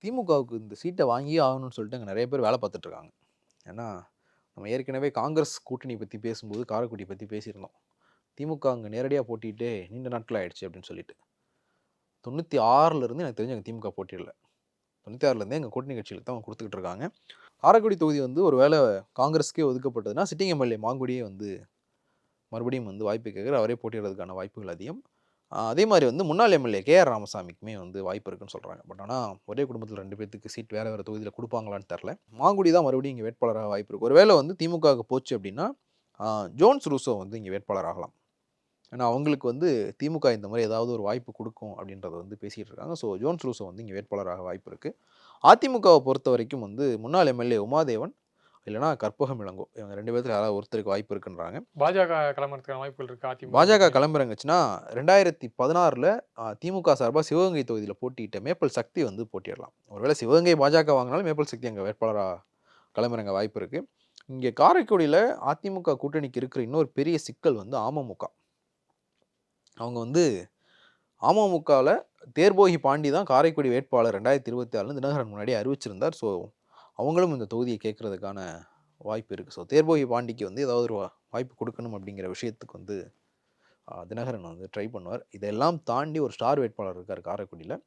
திமுகவுக்கு இந்த சீட்டை வாங்கியே ஆகணும்னு சொல்லிட்டு அங்கே நிறைய பேர் வேலை பார்த்துட்டு இருக்காங்க. ஏன்னா நம்ம ஏற்கனவே காங்கிரஸ் கூட்டணி பற்றி பேசும்போது காரைக்குடி பற்றி பேசியிருந்தோம். திமுக அங்கே நேரடியாக போட்டிட்டு நீண்ட நாட்கள் ஆயிடுச்சு அப்படின்னு சொல்லிட்டு 96லேருந்து எனக்கு தெரிஞ்சு அங்கே திமுக போட்டியிடல. 96லேருந்தே எங்கள் கூட்டணி கட்சிகளுக்கு தான் அவங்க கொடுத்துக்கிட்டு இருக்காங்க. காரைக்குடி தொகுதி வந்து ஒரு வேளை காங்கிரஸ்க்கே ஒதுக்கப்பட்டதுன்னா சிட்டிங் எம்எல்ஏ மாங்குடியே வந்து மறுபடியும் வந்து வாய்ப்பு கேட்குற அவரே போட்டியிடுறதுக்கான வாய்ப்புகள் அதிகம். அதே மாதிரி வந்து முன்னாள் எம்எல்ஏ கேஆர் ராமசாமிக்குமே வந்து வாய்ப்பு இருக்குன்னு சொல்கிறாங்க. பட் ஆனால் ஒரே குடும்பத்தில் 2 பேத்துக்கு சீட் வேறு வேறு தொகுதியில் கொடுப்பாங்களான்னு தெரில. மாங்குடி தான் மறுபடியும் இங்கே வேட்பாளராக வாய்ப்பு இருக்குது. ஒருவேளை வந்து திமுகவுக்கு போச்சு அப்படின்னா ஜோன்ஸ் ரூசோ வந்து இங்கே வேட்பாளர் ஆகலாம். ஏன்னா அவங்களுக்கு வந்து திமுக இந்த மாதிரி ஏதாவது ஒரு வாய்ப்பு கொடுக்கும் அப்படின்றத வந்து பேசிகிட்டு இருக்காங்க. ஸோ ஜோன்ஸ் ரூசோ வந்து இங்கே வேட்பாளராக வாய்ப்பு இருக்குது. அதிமுகவை பொறுத்த வரைக்கும் வந்து முன்னாள் எம்எல்ஏ உமாதேவன் இல்லைனா கற்பகம் இளங்கோ இவங்க 2 பேருக்கு யாராவது ஒருத்தருக்கு வாய்ப்பு இருக்குன்றாங்க. பாஜக கிளம்புறதுக்கான வாய்ப்புகள் இருக்கு. அதிமுக பாஜக கிளம்புறங்கச்சுன்னா 2016ல் திமுக சார்பாக சிவகங்கை தொகுதியில் போட்டியிட்ட மேப்பல் சக்தி வந்து போட்டியிடலாம். ஒருவேளை சிவகங்கை பாஜக வாங்கினாலும் மேப்பல் சக்தி அங்கே வேட்பாளராக கிளம்புறங்க வாய்ப்பு இருக்குது. இங்கே காரைக்குடியில் அதிமுக கூட்டணிக்கு இருக்கிற இன்னொரு பெரிய சிக்கல் வந்து அமமுக. அவங்க வந்து அமமுகவில் தேர்போகி பாண்டி தான் காரைக்குடி வேட்பாளர் 2024 தினகரன் முன்னாடி அறிவிச்சிருந்தார். ஸோ அவங்களும் இந்த தொகுதியை கேட்கறதுக்கான வாய்ப்பு இருக்குது. ஸோ தேர்போகி பாண்டிக்கு வந்து ஏதாவது ஒரு வாய்ப்பு கொடுக்கணும் அப்படிங்கிற விஷயத்துக்கு வந்து தினகரன் வந்து ட்ரை பண்ணுவார். இதெல்லாம் தாண்டி ஒரு ஸ்டார் வேட்பாளர் இருக்கார் காரைக்குடியில்.